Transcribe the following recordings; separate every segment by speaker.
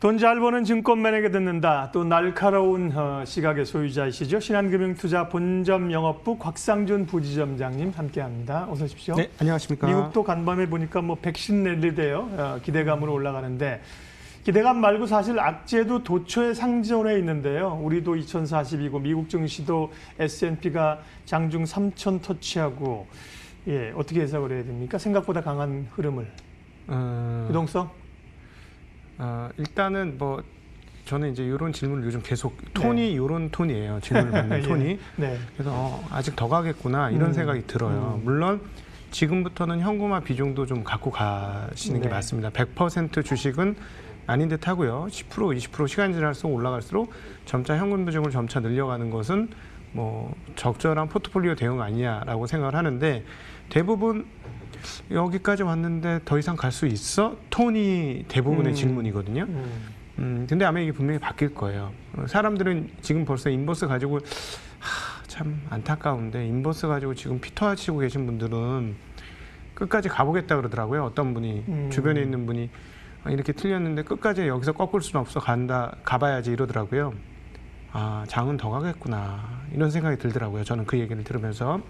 Speaker 1: 돈 잘 버는 증권맨에게 듣는다. 또 날카로운 시각의 소유자이시죠. 신한금융투자 본점 영업부 곽상준 부지점장님 함께합니다. 어서 오십시오.
Speaker 2: 네, 안녕하십니까.
Speaker 1: 미국도 간밤에 보니까 뭐 백신 랠리대요. 기대감으로 올라가는데 기대감 말고 사실 악재도 도처에 상존해 있는데요. 우리도 2040이고 미국 증시도 S&P가 장중 3,000 터치하고 어떻게 해석을 해야 됩니까? 생각보다 강한 흐름을. 유동성?
Speaker 2: 일단은 뭐 저는 이제 이런 질문을 요즘 계속 톤이 이런 톤이에요. 질문을 받는 톤이.
Speaker 1: 네.
Speaker 2: 그래서 아직 더 가겠구나 이런 생각이 들어요. 물론 지금부터는 현금화 비중도 좀 갖고 가시는 게 맞습니다. 100% 주식은 아닌 듯 하고요. 10%, 20% 시간이 지날수록 올라갈수록 점차 현금 비중을 점차 늘려가는 것은 뭐 적절한 포트폴리오 대응 아니냐라고 생각을 하는데 대부분 여기까지 왔는데 더 이상 갈 수 있어? 톤이 대부분의 질문이거든요. 근데 아마 이게 분명히 바뀔 거예요. 사람들은 지금 벌써 인버스 가지고 참 안타까운데 인버스 가지고 지금 피터하시고 계신 분들은 끝까지 가보겠다 그러더라고요. 어떤 분이 주변에 있는 분이 이렇게 틀렸는데 끝까지 여기서 꺾을 수는 없어 가봐야지 이러더라고요. 장은 더 가겠구나 이런 생각이 들더라고요. 저는 그 얘기를 들으면서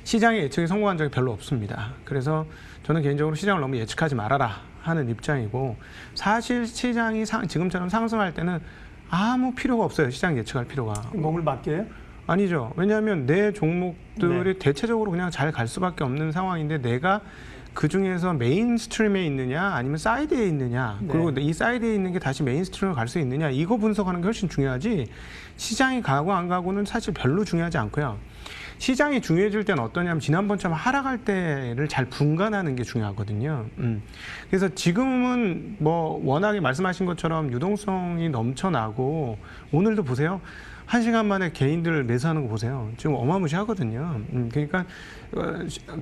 Speaker 2: 시장의 예측이 성공한 적이 별로 없습니다. 그래서 저는 개인적으로 시장을 너무 예측하지 말아라 하는 입장이고 사실 시장이 지금처럼 상승할 때는 아무 필요가 없어요. 시장 예측할 필요가.
Speaker 1: 몸을 맡겨요?
Speaker 2: 아니죠. 왜냐하면 내 종목들이 대체적으로 그냥 잘 갈 수밖에 없는 상황인데 내가 그중에서 메인스트림에 있느냐 아니면 사이드에 있느냐 그리고 이 사이드에 있는 게 다시 메인스트림으로 갈 수 있느냐 이거 분석하는 게 훨씬 중요하지 시장이 가고 안 가고는 사실 별로 중요하지 않고요. 시장이 중요해질 때는 어떠냐면 지난번처럼 하락할 때를 잘 분간하는 게 중요하거든요. 그래서 지금은 뭐 워낙에 말씀하신 것처럼 유동성이 넘쳐나고 오늘도 보세요. 1시간 만에 개인들 매수하는 거 보세요. 지금 어마무시하거든요. 그러니까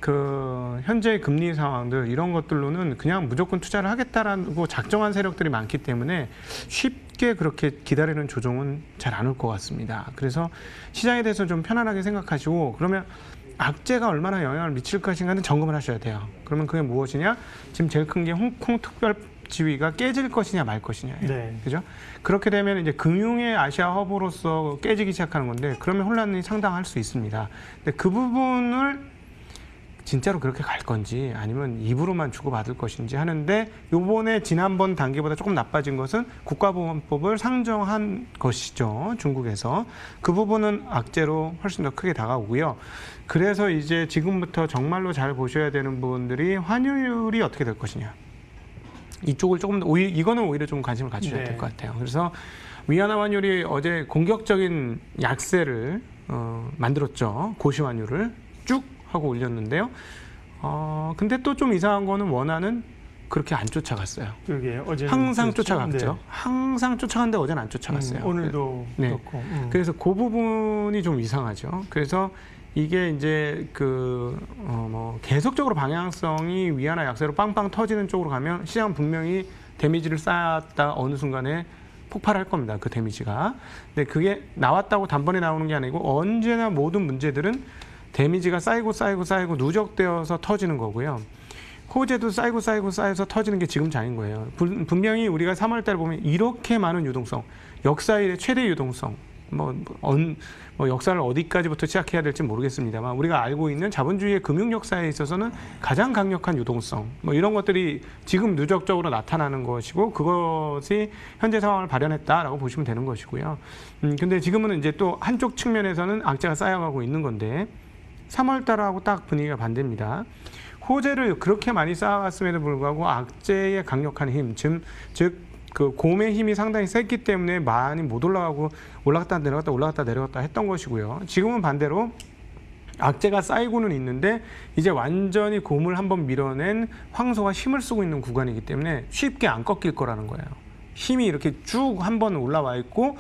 Speaker 2: 그 현재의 금리 상황들 이런 것들로는 그냥 무조건 투자를 하겠다라고 작정한 세력들이 많기 때문에 쉽게 그렇게 기다리는 조정은 잘 안 올 것 같습니다. 그래서 시장에 대해서 좀 편안하게 생각하시고 그러면 악재가 얼마나 영향을 미칠 것인가는 점검을 하셔야 돼요. 그러면 그게 무엇이냐? 지금 제일 큰 게 홍콩 특별 지위가 깨질 것이냐 말 것이냐예요.
Speaker 1: 네.
Speaker 2: 그죠? 그렇게 되면 이제 금융의 아시아 허브로서 깨지기 시작하는 건데 그러면 혼란이 상당할 수 있습니다. 근데 그 부분을 진짜로 그렇게 갈 건지 아니면 입으로만 주고받을 것인지 하는데 요번에 지난번 단계보다 조금 나빠진 것은 국가보건법을 상정한 것이죠. 중국에서. 그 부분은 악재로 훨씬 더 크게 다가오고요. 그래서 이제 지금부터 정말로 잘 보셔야 되는 부분들이 환율이 어떻게 될 것이냐. 이쪽을 조금 이거는 오히려 좀 관심을 가지셔야 될 것 같아요. 그래서 위안화 환율이 어제 공격적인 약세를 만들었죠. 고시 환율을 쭉 하고 올렸는데요. 근데 또 좀 이상한 거는 원화는 그렇게 안 쫓아갔어요.
Speaker 1: 그러게요. 어제는
Speaker 2: 항상
Speaker 1: 그랬죠?
Speaker 2: 쫓아갔죠.
Speaker 1: 네.
Speaker 2: 항상 쫓아갔는데 어제는 안 쫓아갔어요.
Speaker 1: 오늘도 그렇고.
Speaker 2: 그래서 그 부분이 좀 이상하죠. 그래서 이게 이제 뭐 계속적으로 방향성이 위안화 약세로 빵빵 터지는 쪽으로 가면 시장은 분명히 데미지를 쌓았다 어느 순간에 폭발할 겁니다. 그 데미지가. 근데 그게 나왔다고 단번에 나오는 게 아니고 언제나 모든 문제들은 데미지가 쌓이고 누적되어서 터지는 거고요. 호재도 쌓여서 터지는 게 지금 장인 거예요. 분명히 우리가 3월 달 보면 이렇게 많은 유동성, 역사 이래 최대 유동성, 뭐 역사를 어디까지부터 시작해야 될지 모르겠습니다만 우리가 알고 있는 자본주의의 금융 역사에 있어서는 가장 강력한 유동성 뭐 이런 것들이 지금 누적적으로 나타나는 것이고 그것이 현재 상황을 발현했다라고 보시면 되는 것이고요. 근데 지금은 이제 또 한쪽 측면에서는 악재가 쌓여가고 있는 건데 3월 달하고 딱 분위기가 반대입니다. 호재를 그렇게 많이 쌓아왔음에도 불구하고 악재의 강력한 힘, 즉 그 곰의 힘이 상당히 셌기 때문에 많이 못 올라가고 올라갔다 내려갔다 했던 것이고요. 지금은 반대로 악재가 쌓이고는 있는데 이제 완전히 곰을 한번 밀어낸 황소가 힘을 쓰고 있는 구간이기 때문에 쉽게 안 꺾일 거라는 거예요. 힘이 이렇게 쭉 한번 올라와 있고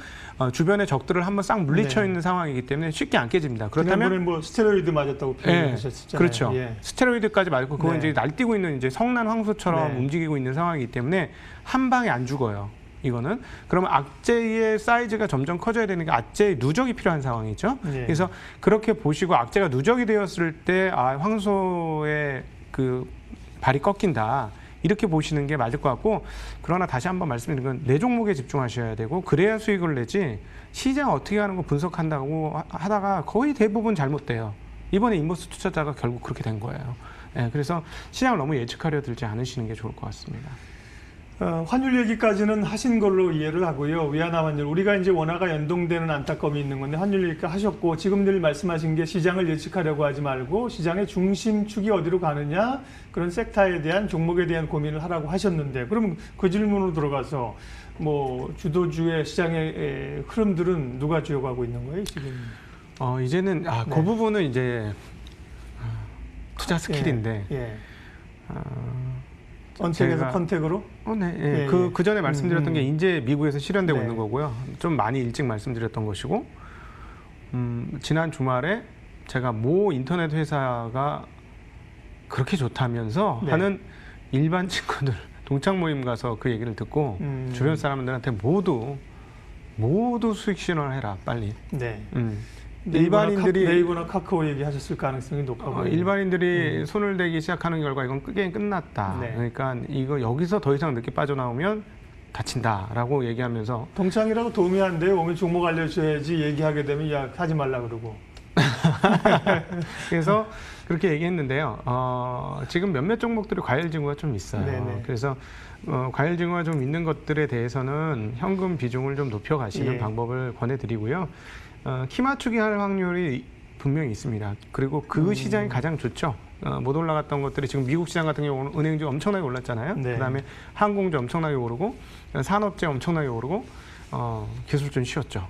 Speaker 2: 주변의 적들을 한번 싹 물리쳐 있는 상황이기 때문에 쉽게 안 깨집니다. 그렇다면
Speaker 1: 뭐 스테로이드 맞았다고 표현하셨잖아요.
Speaker 2: 그렇죠. 스테로이드까지 맞고 그건 이제 날뛰고 있는 이제 성난 황소처럼 움직이고 있는 상황이기 때문에 한 방에 안 죽어요. 이거는 그러면 악재의 사이즈가 점점 커져야 되는 게 악재의 누적이 필요한 상황이죠. 그래서 그렇게 보시고 악재가 누적이 되었을 때 황소의 그 발이 꺾인다. 이렇게 보시는 게 맞을 것 같고 그러나 다시 한번 말씀드리는 건 내 종목에 집중하셔야 되고 그래야 수익을 내지 시장 어떻게 하는 거 분석한다고 하다가 거의 대부분 잘못돼요. 이번에 인버스 투자자가 결국 그렇게 된 거예요. 예, 그래서 시장을 너무 예측하려 들지 않으시는 게 좋을 것 같습니다.
Speaker 1: 환율 얘기까지는 하신 걸로 이해를 하고요. 위안화 환율 우리가 이제 원화가 연동되는 안타까움이 있는 건데 환율 얘기까 하셨고 지금 늘 말씀하신 게 시장을 예측하려고 하지 말고 시장의 중심축이 어디로 가느냐 그런 섹터에 대한 종목에 대한 고민을 하라고 하셨는데 그러면 그 질문으로 들어가서 뭐 주도주의 시장의 흐름들은 누가 주역하고 있는 거예요 지금?
Speaker 2: 이제는
Speaker 1: 네.
Speaker 2: 그 부분은 이제 투자 스킬인데.
Speaker 1: 예. 언택에서 컨택으로?
Speaker 2: 네.
Speaker 1: 예,
Speaker 2: 그 전에 말씀드렸던 게 이제 미국에서 실현되고
Speaker 1: 네.
Speaker 2: 있는 거고요. 좀 많이 일찍 말씀드렸던 것이고, 지난 주말에 제가 모 인터넷 회사가 그렇게 좋다면서
Speaker 1: 네.
Speaker 2: 하는 일반 친구들 동창 모임 가서 그 얘기를 듣고 주변 사람들한테 모두 수익 실현을 해라 빨리.
Speaker 1: 네.
Speaker 2: 일반인들이
Speaker 1: 네이버나 카카오 얘기하셨을 가능성이 높아 보여요.
Speaker 2: 일반인들이 손을 대기 시작하는 결과 이건 게임 끝났다.
Speaker 1: 네.
Speaker 2: 그러니까 이거 여기서 더 이상 늦게 빠져나오면 다친다라고 얘기하면서
Speaker 1: 동창이라고 도움이 안 돼요. 오늘 종목 알려줘야지 얘기하게 되면 야 하지 말라 그러고.
Speaker 2: 그래서 그렇게 얘기했는데요. 지금 몇몇 종목들이 과열 징후가 좀 있어요.
Speaker 1: 네네.
Speaker 2: 그래서 과열 징후가 좀 있는 것들에 대해서는 현금 비중을 좀 높여가시는
Speaker 1: 예.
Speaker 2: 방법을 권해드리고요. 키 맞추기 할 확률이 분명히 있습니다. 그리고 그 시장이 가장 좋죠. 못 올라갔던 것들이 지금 미국 시장 같은 경우는 은행주 엄청나게 올랐잖아요.
Speaker 1: 네.
Speaker 2: 그다음에 항공주 엄청나게 오르고 산업재 엄청나게 오르고 기술주는 쉬었죠.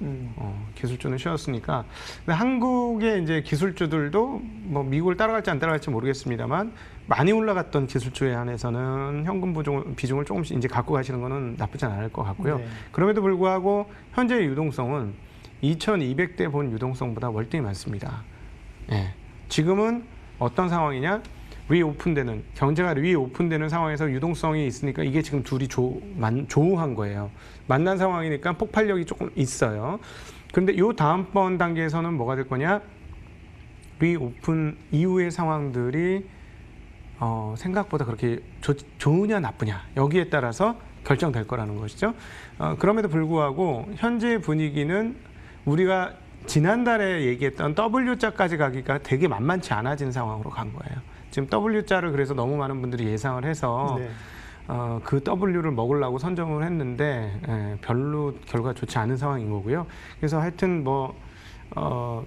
Speaker 2: 기술주는 쉬었으니까 근데 한국의 이제 기술주들도 뭐 미국을 따라갈지 안 따라갈지 모르겠습니다만 많이 올라갔던 기술주에 한해서는 현금 비중을 조금씩 이제 갖고 가시는 거는 나쁘지 않을 것 같고요.
Speaker 1: 네.
Speaker 2: 그럼에도 불구하고 현재의 유동성은 2,200대 본 유동성보다 월등히 많습니다. 예. 지금은 어떤 상황이냐? 리오픈되는 경제가 리오픈되는 상황에서 유동성이 있으니까 이게 지금 둘이 조우한 거예요. 만난 상황이니까 폭발력이 조금 있어요. 그런데 요 다음번 단계에서는 뭐가 될 거냐? 리오픈 이후의 상황들이 생각보다 그렇게 좋으냐 나쁘냐 여기에 따라서 결정될 거라는 것이죠. 그럼에도 불구하고 현재 분위기는 우리가 지난달에 얘기했던 W자까지 가기가 되게 만만치 않아진 상황으로 간 거예요. 지금 W자를 그래서 너무 많은 분들이 예상을 해서
Speaker 1: 네.
Speaker 2: 그 W를 먹으려고 선점을 했는데 별로 결과 좋지 않은 상황인 거고요. 그래서 하여튼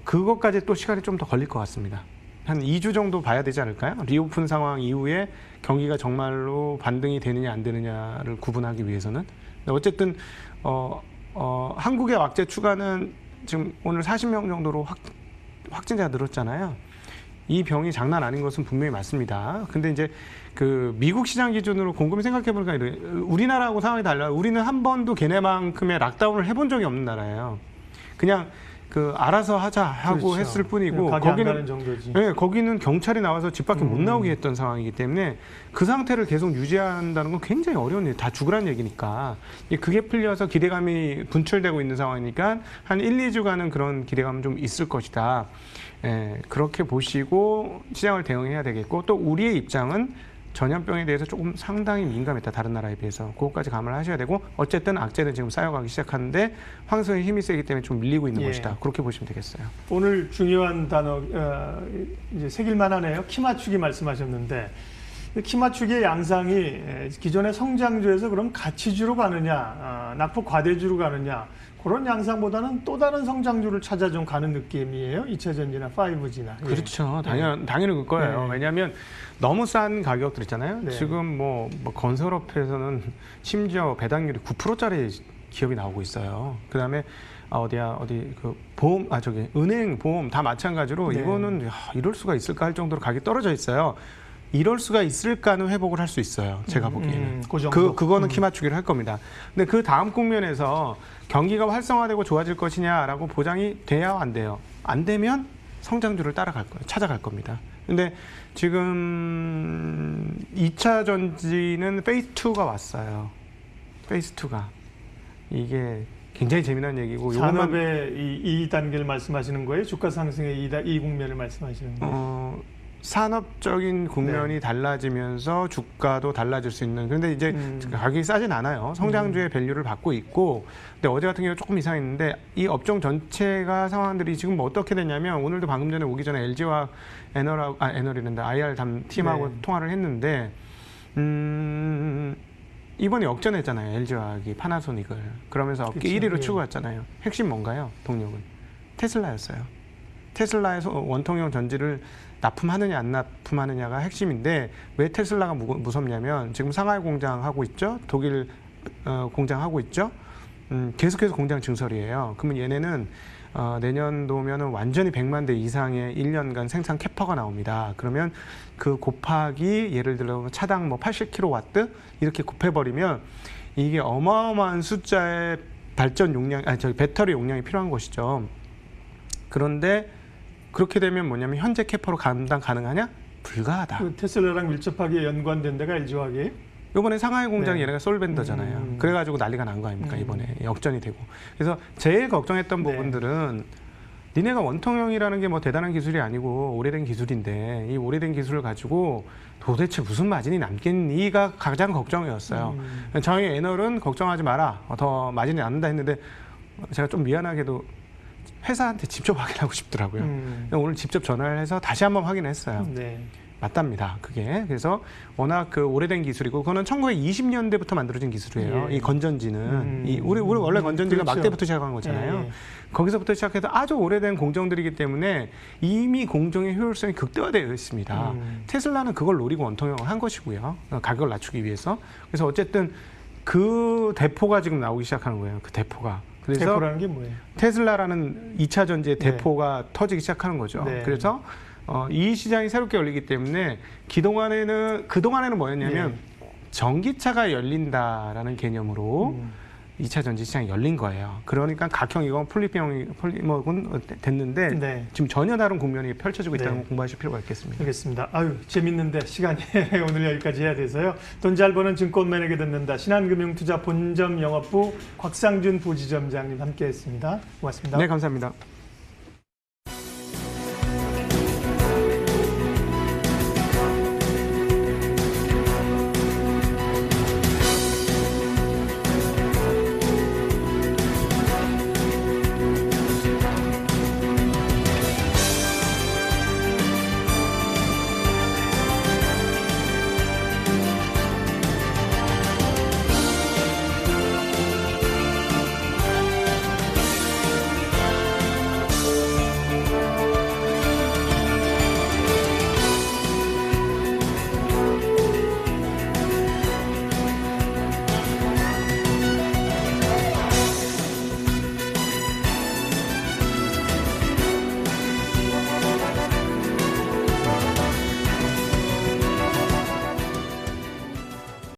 Speaker 2: 그것까지 또 시간이 좀 더 걸릴 것 같습니다. 한 2주 정도 봐야 되지 않을까요? 리오픈 상황 이후에 경기가 정말로 반등이 되느냐 안 되느냐를 구분하기 위해서는. 어쨌든 한국의 악재 추가는 지금 오늘 40명 정도로 확진자가 늘었잖아요. 이 병이 장난 아닌 것은 분명히 맞습니다. 근데 이제 그 미국 시장 기준으로 곰곰이 생각해 보니까 우리나라하고 상황이 달라요. 우리는 한 번도 걔네만큼의 락다운을 해본 적이 없는 나라예요. 그냥 알아서 하자 하고
Speaker 1: 그렇죠.
Speaker 2: 했을 뿐이고
Speaker 1: 거기는 정도지.
Speaker 2: 네, 거기는 경찰이 나와서 집 밖에 못 나오게 했던 상황이기 때문에 그 상태를 계속 유지한다는 건 굉장히 어려운 일, 다 죽으라는 얘기니까 그게 풀려서 기대감이 분출되고 있는 상황이니까 한 1, 2주간은 그런 기대감은 좀 있을 것이다. 그렇게 보시고 시장을 대응해야 되겠고 또 우리의 입장은 전염병에 대해서 조금 상당히 민감했다. 다른 나라에 비해서. 그것까지 감안을 하셔야 되고 어쨌든 악재는 지금 쌓여가기 시작하는데 황소의 힘이 세기 때문에 좀 밀리고 있는 것이다. 그렇게 보시면 되겠어요.
Speaker 1: 오늘 중요한 단어 이제 새길만 하네요. 키 맞추기 말씀하셨는데 키 맞추기의 양상이 기존의 성장주에서 그럼 가치주로 가느냐 낙폭 과대주로 가느냐 그런 양상보다는 또 다른 성장주를 찾아 좀 가는 느낌이에요. 2차전지나 5G나.
Speaker 2: 그렇죠. 당연히 그럴 거예요. 왜냐하면 너무 싼 가격들 있잖아요.
Speaker 1: 네.
Speaker 2: 지금 뭐 건설업에서는 심지어 배당률이 9%짜리 기업이 나오고 있어요. 그다음에 보험 은행 보험 다 마찬가지로
Speaker 1: 네.
Speaker 2: 이거는 이럴 수가 있을까 할 정도로 가격이 떨어져 있어요. 이럴 수가 있을까는 회복을 할 수 있어요. 제가 보기에는.
Speaker 1: 그 정도.
Speaker 2: 그거는 키 맞추기를 할 겁니다. 근데 그 다음 국면에서 경기가 활성화되고 좋아질 것이냐라고 보장이 돼야 안 돼요. 안 되면 성장주를 찾아갈 겁니다. 근데 지금 2차 전지는 페이스 2가 왔어요. 페이스 2가. 이게 굉장히 재미난 얘기고
Speaker 1: 산업의 이 단계를 말씀하시는 거예요? 주가 상승의 이 국면을 말씀하시는 거예요?
Speaker 2: 산업적인 국면이 달라지면서 주가도 달라질 수 있는. 그런데 이제 가격이 싸진 않아요. 성장주의 밸류를 받고 있고. 근데 어제 같은 경우 조금 이상했는데 이 업종 전체가 상황들이 지금 뭐 어떻게 됐냐면 오늘도 방금 전에 오기 전에 LG와 에너리랜다 IR 팀하고 통화를 했는데 이번에 역전했잖아요. LG화학이 파나소닉을. 그러면서 업계 1위로 추구했잖아요. 핵심 뭔가요? 동력은 테슬라였어요. 테슬라에서 원통형 전지를 납품하느냐 안 납품하느냐가 핵심인데 왜 테슬라가 무섭냐면 지금 상하이 공장 하고 있죠. 독일 공장 하고 있죠. 계속해서 공장 증설이에요. 그러면 얘네는 내년도면은 완전히 100만 대 이상의 1년간 생산 캐파가 나옵니다. 그러면 그 곱하기 예를 들어 차당 뭐 80kW 이렇게 곱해버리면 이게 어마어마한 숫자의 발전 용량, 배터리 용량이 필요한 것이죠. 그런데 그렇게 되면 뭐냐면 현재 캐파로 감당 가능하냐? 불가하다.
Speaker 1: 그 테슬라랑 밀접하게 연관된 데가 LG화학이에요?
Speaker 2: 이번에 상하이 공장 얘네가 솔벤더잖아요. 그래가지고 난리가 난 거 아닙니까? 이번에 역전이 되고. 그래서 제일 걱정했던 부분들은 니네가 원통형이라는 게 뭐 대단한 기술이 아니고 오래된 기술인데 이 오래된 기술을 가지고 도대체 무슨 마진이 남겠니가 가장 걱정이었어요. 저희 애널은 걱정하지 마라. 더 마진이 남는다 했는데 제가 좀 미안하게도 회사한테 직접 확인하고 싶더라고요. 오늘 직접 전화를 해서 다시 한번 확인했어요. 맞답니다. 그게. 그래서 워낙 그 오래된 기술이고 그거는 1920년대부터 만들어진 기술이에요. 이 건전지는. 우리 원래 건전지가
Speaker 1: 그렇죠.
Speaker 2: 막대부터 시작한 거잖아요. 거기서부터 시작해서 아주 오래된 공정들이기 때문에 이미 공정의 효율성이 극대화되어 있습니다. 테슬라는 그걸 노리고 원통형을 한 것이고요. 가격을 낮추기 위해서. 그래서 어쨌든 그 대포가 지금 나오기 시작하는 거예요. 그 대포가. 그래서
Speaker 1: 대포라는 게 뭐예요?
Speaker 2: 테슬라라는 2차 전지의 대포가 터지기 시작하는 거죠. 그래서 이 시장이 새롭게 열리기 때문에 그동안에는 뭐였냐면 전기차가 열린다라는 개념으로 2차 전지 시장이 열린 거예요. 그러니까 각형이건 플립형이 됐는데 지금 전혀 다른 국면이 펼쳐지고 있다는 걸 공부하실 필요가 있겠습니다.
Speaker 1: 알겠습니다. 아유, 재밌는데 시간이 오늘 여기까지 해야 돼서요. 돈 잘 버는 증권맨에게 듣는다. 신한금융투자 본점 영업부 곽상준 부지점장님 함께했습니다. 고맙습니다.
Speaker 2: 네, 감사합니다.